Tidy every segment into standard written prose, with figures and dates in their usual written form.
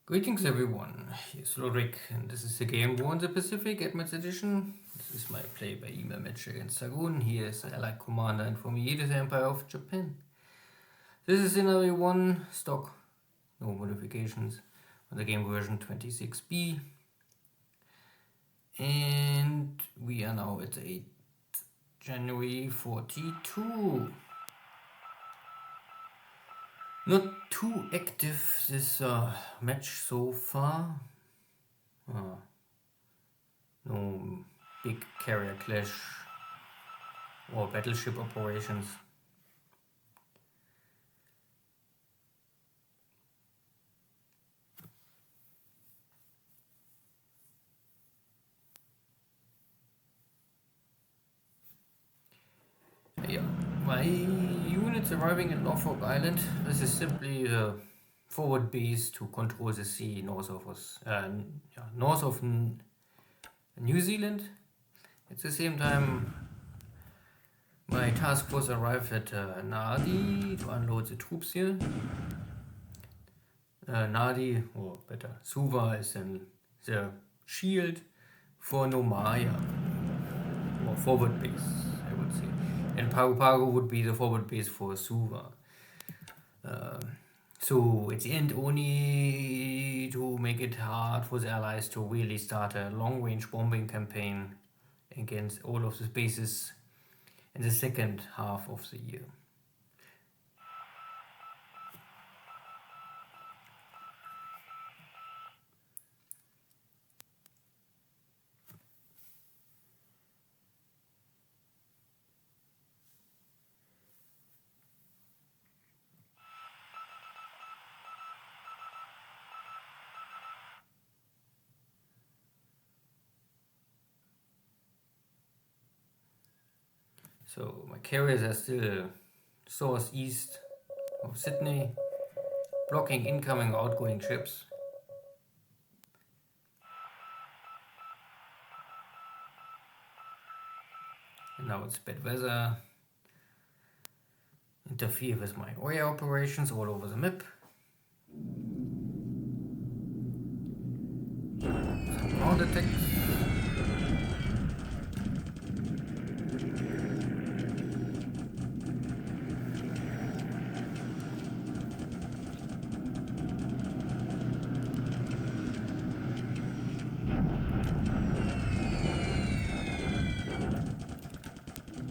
Greetings everyone, here's Lodrik, and this is the game War in the Pacific Admins Edition. This is my play by email match against Xargun. He is the Allied commander, and for me it is the Empire of Japan. This is scenario 1, stock, no modifications, on the game version 26B. And we are now at 8 January 42. Not too active this match so far. No big carrier clash or battleship operations. Yeah, my units arriving in Norfolk Island. This is simply the forward base to control the sea north of us, north of New Zealand. At the same time, my task force arrived at Nadi to unload the troops here. Nadi, or better, Suva is in the shield for Nomaya, or forward base, I would say. And Pago Pago would be the forward base for Suva. So at the end, only to make it hard for the Allies to really start a long-range bombing campaign against all of the bases in the second half of the year. So my carriers are still southeast of Sydney, blocking incoming or outgoing ships. And now it's bad weather. Interfere with my oil operations all over the map. Some ground attacks.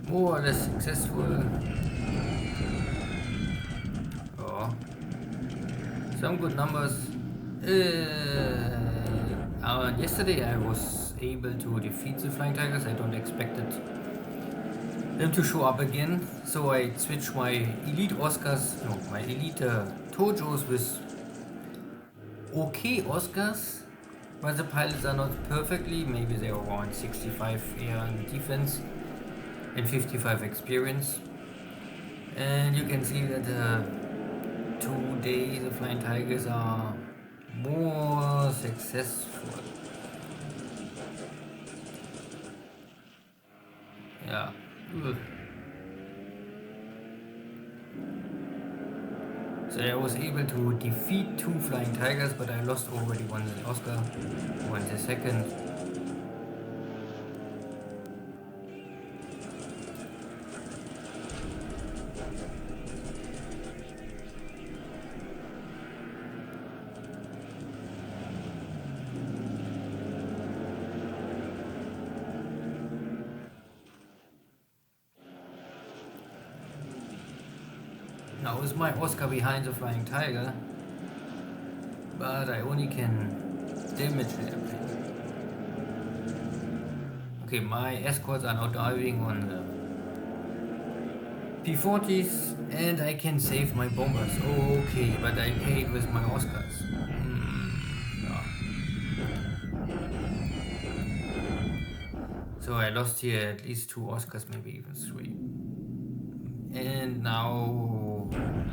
More or less successful. Oh, some good numbers. Yesterday I was able to defeat the Flying Tigers. I don't expect them to show up again. So I switched my elite my elite Tojos with okay Oscars. But the pilots are not perfectly. Maybe they're around 65 air and defense and 55 experience. And you can see that today the Flying Tigers are more successful. Yeah. Ugh. So I was able to defeat 2 Flying Tigers, but I lost already one Oscar, one the second. Now is my Oscar behind the Flying Tiger, but I only can damage the airplane. Okay, my escorts are now diving on the P-40s and I can save my bombers. Okay, but I paid with my Oscars. Yeah. So I lost here at least 2 Oscars, maybe even 3. And now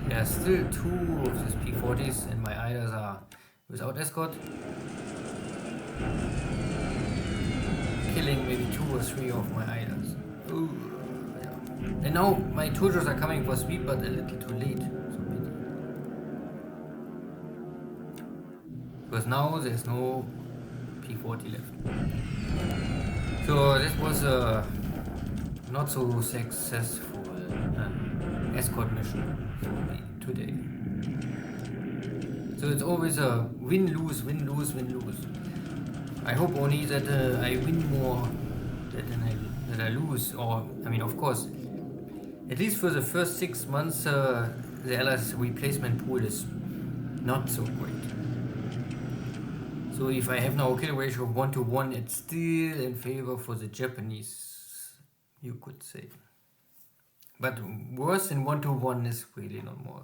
there are still 2 of these P-40s and my IDAs are without escort. Killing maybe 2 or 3 of my IDAs. Ooh, yeah. And now my Tojos are coming for sweep, but a little too late. So because now there's no P40 left. So this was a not so successful escort mission for me today. So it's always a win-lose, win-lose, win-lose. I hope only that I win more than I lose, or I mean, of course, at least for the first 6 months, the LS replacement pool is not so great. So if I have now a kill ratio of 1-to-1, it's still in favor for the Japanese, you could say. But worse than 1-to-1 is really not more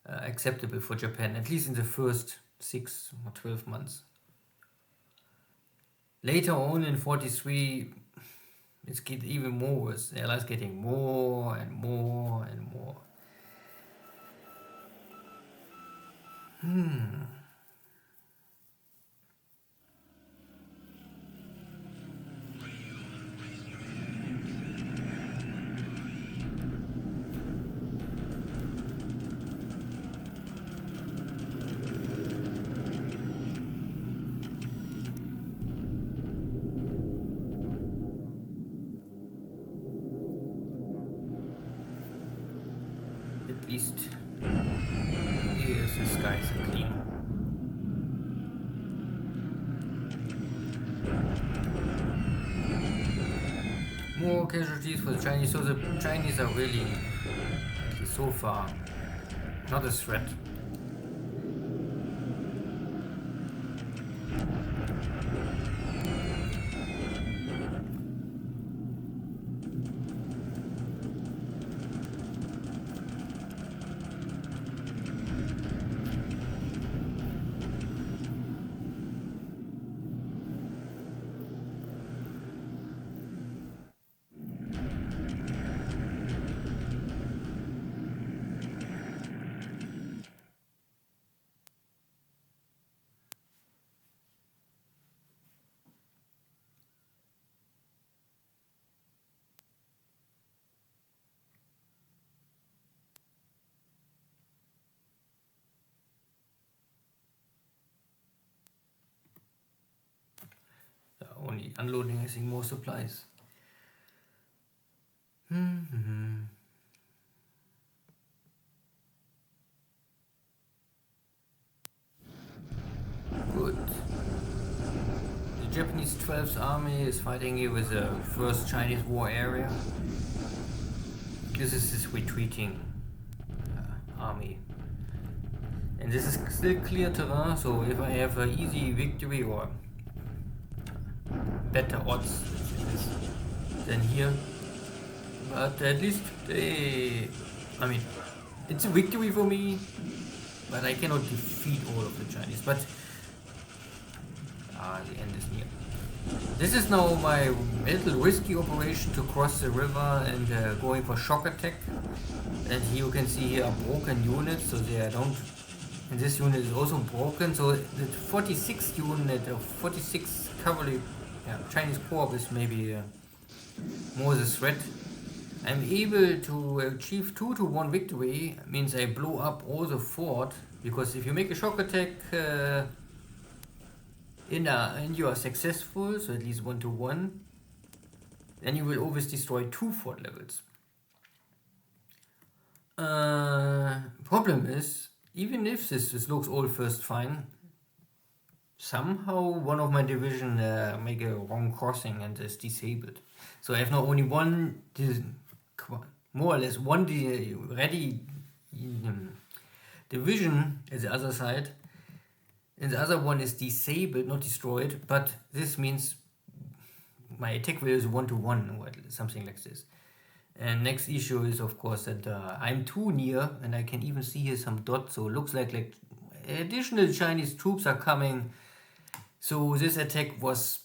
acceptable for Japan, at least in the first 6 or 12 months. Later on in 43, it's getting even more worse. The LS getting more and more and more. At least here's the skies are clean. More casualties for the Chinese, so the Chinese are really, at least so far, not a threat. Only unloading, I think, more supplies. Good. The Japanese 12th Army is fighting here with the 1st Chinese war area. This is this retreating army. And this is still clear terrain, so if I have an easy victory or better odds than here, but at least I mean, it's a victory for me, but I cannot defeat all of the Chinese, but the end is near. This is now my little risky operation to cross the river and going for shock attack, and here you can see here are broken units, so they don't, and this unit is also broken, so the 46th unit of 46 cavalry Chinese Corps is maybe more the threat. I'm able to achieve 2-to-1 victory, means I blow up all the fort, because if you make a shock attack and you are successful, so at least 1-to-1, then you will always destroy 2 fort levels. Problem is, even if this looks all first fine, somehow one of my division make a wrong crossing and is disabled. So I have not only one, more or less one ready division at the other side, and the other one is disabled, not destroyed, but this means my attack value is 1-to-1 or something like this. And next issue is of course that I'm too near, and I can even see here some dots, so it looks like additional Chinese troops are coming. So this attack was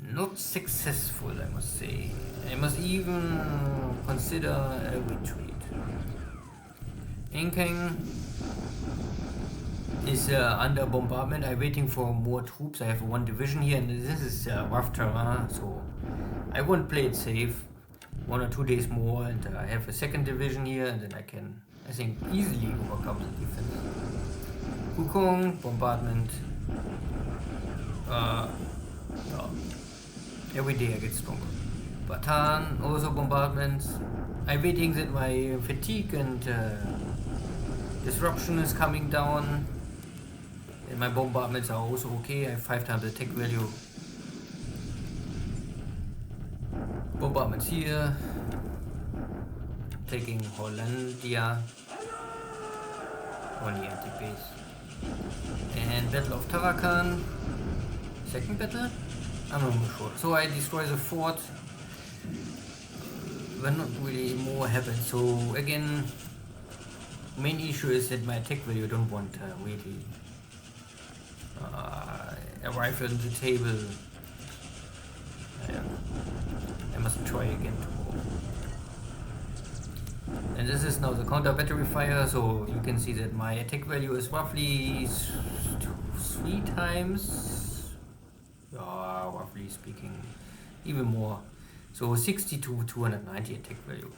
not successful, I must say. I must even consider a retreat. Inking is under bombardment. I'm waiting for more troops. I have one division here, and this is rough terrain, so I won't play it safe. 1 or 2 days more, and I have a second division here, and then I can, I think, easily overcome the defense. Wukong, bombardment, Uh, every day I get stronger. Batan, also bombardments. I'm waiting that my fatigue and disruption is coming down. And my bombardments are also okay. I have 5 times attack value. Bombardments here. Taking Hollandia. Only empty base. And Battle of Tarakan. Second battle? I'm not sure. So I destroy the fort. But not really more happens. So again, main issue is that my attack value don't want really arrive on the table. Yeah. I must try again tomorrow. And this is now the counter battery fire, so you can see that my attack value is roughly 3 times, roughly speaking, even more. So 60 to 290 attack value.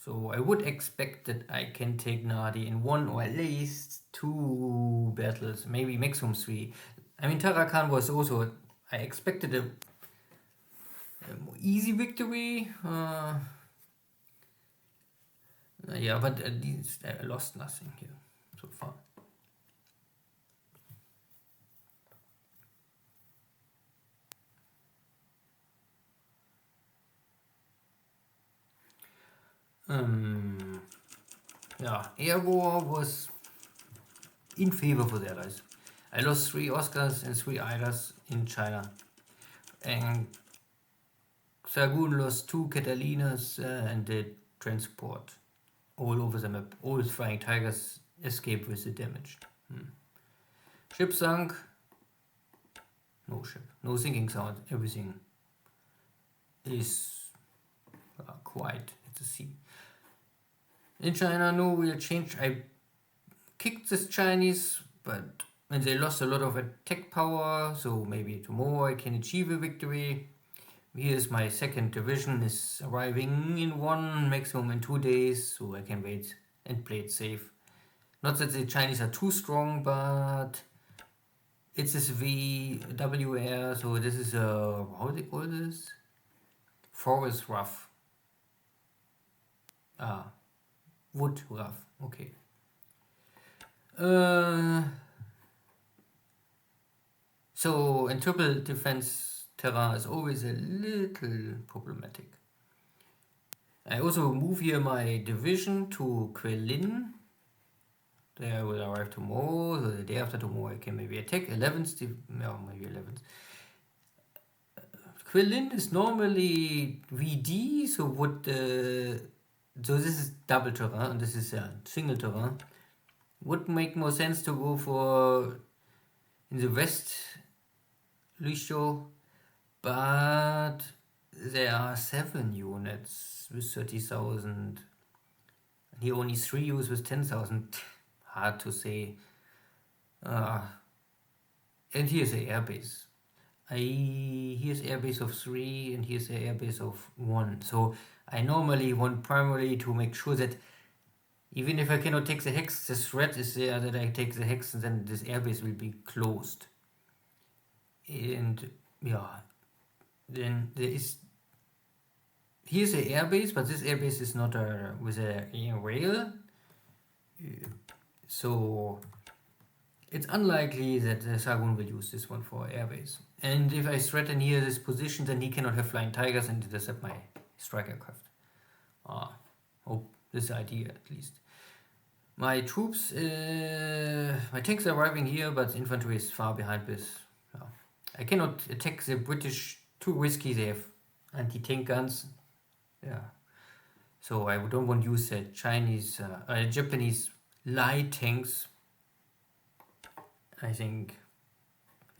So I would expect that I can take Nadi in 1 or at least 2 battles, maybe maximum 3. I mean, Tarakan was also, I expected a more easy victory. Yeah, but at least I lost nothing here so far. Yeah, air war was in favor for the Allies. I lost 3 Oscars and 3 Idas in China. And Xargun lost 2 Catalinas and the transport all over the map. All flying tigers escaped with the damage. Ship sunk. No ship. No sinking sound. Everything is quiet at the sea. In China, no real change. I kicked this Chinese, but and they lost a lot of attack power, so maybe tomorrow I can achieve a victory. Here's my second division is arriving in 1, maximum in 2 days, so I can wait and play it safe. Not that the Chinese are too strong, but it's this VWR, so this is a, how do they call this? Forest rough. Wood rough, okay. So in triple defense terrain is always a little problematic. I also move here my division to Quelin. There I will arrive tomorrow, so the day after tomorrow I can maybe attack 11th, maybe 11th. Quelin is normally VD, so would so this is double terrain and this is single terrain. Would make more sense to go for in the west Licho, but there are 7 units with 30,000. Here only 3 units with 10,000. Hard to say. And here's the airbase. Here's airbase of 3 and here's the airbase of 1. So I normally want primarily to make sure that even if I cannot take the hex, the threat is there that I take the hex and then this airbase will be closed. And yeah, then there is, here's the airbase, but this airbase is not with a rail. So it's unlikely that the Xargun will use this one for airbase. And if I threaten here this position, then he cannot have flying tigers and intercept my striker craft. Hope this idea at least. My troops, my tanks are arriving here, but infantry is far behind this. I cannot attack the British, too risky, they have anti-tank guns. Yeah. So I don't want to use the Chinese, Japanese light tanks. I think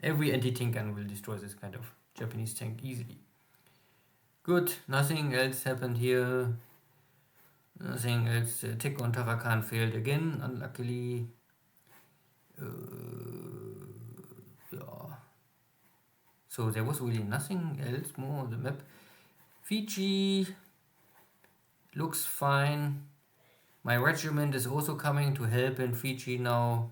every anti-tank gun will destroy this kind of Japanese tank easily. Good, nothing else happened here. Nothing else. Attack on Tarakan failed again, unluckily. Yeah. So there was really nothing else more on the map. Fiji looks fine. My regiment is also coming to help in Fiji now.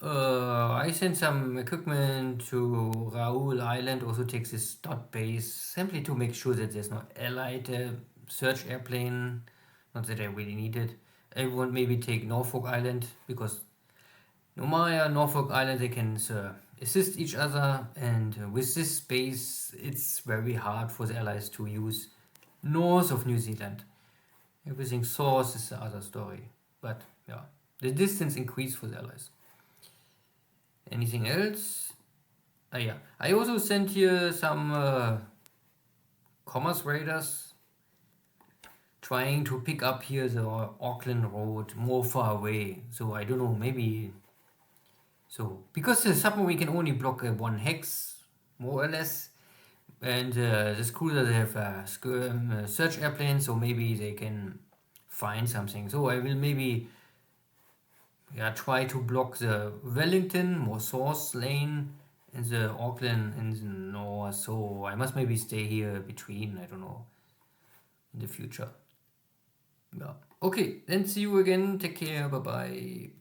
I sent some equipment to Raoul Island, also takes this dot base, simply to make sure that there's no allied search airplane. Not that I really need it. I would maybe take Norfolk Island, because Nomaya, Norfolk Island, they can assist each other, and with this base, it's very hard for the allies to use north of New Zealand. Everything south is the other story. But yeah, the distance increased for the allies. Anything else? Yeah. I also sent here some commerce raiders trying to pick up here the Auckland road more far away. So I don't know, maybe. So because the submarine can only block one hex, more or less, and this cruiser they have a search airplane, so maybe they can find something. So I will maybe try to block the Wellington, more source lane, and the Auckland in the north. So I must maybe stay here between, I don't know, in the future. Yeah. Okay, then see you again. Take care. Bye bye.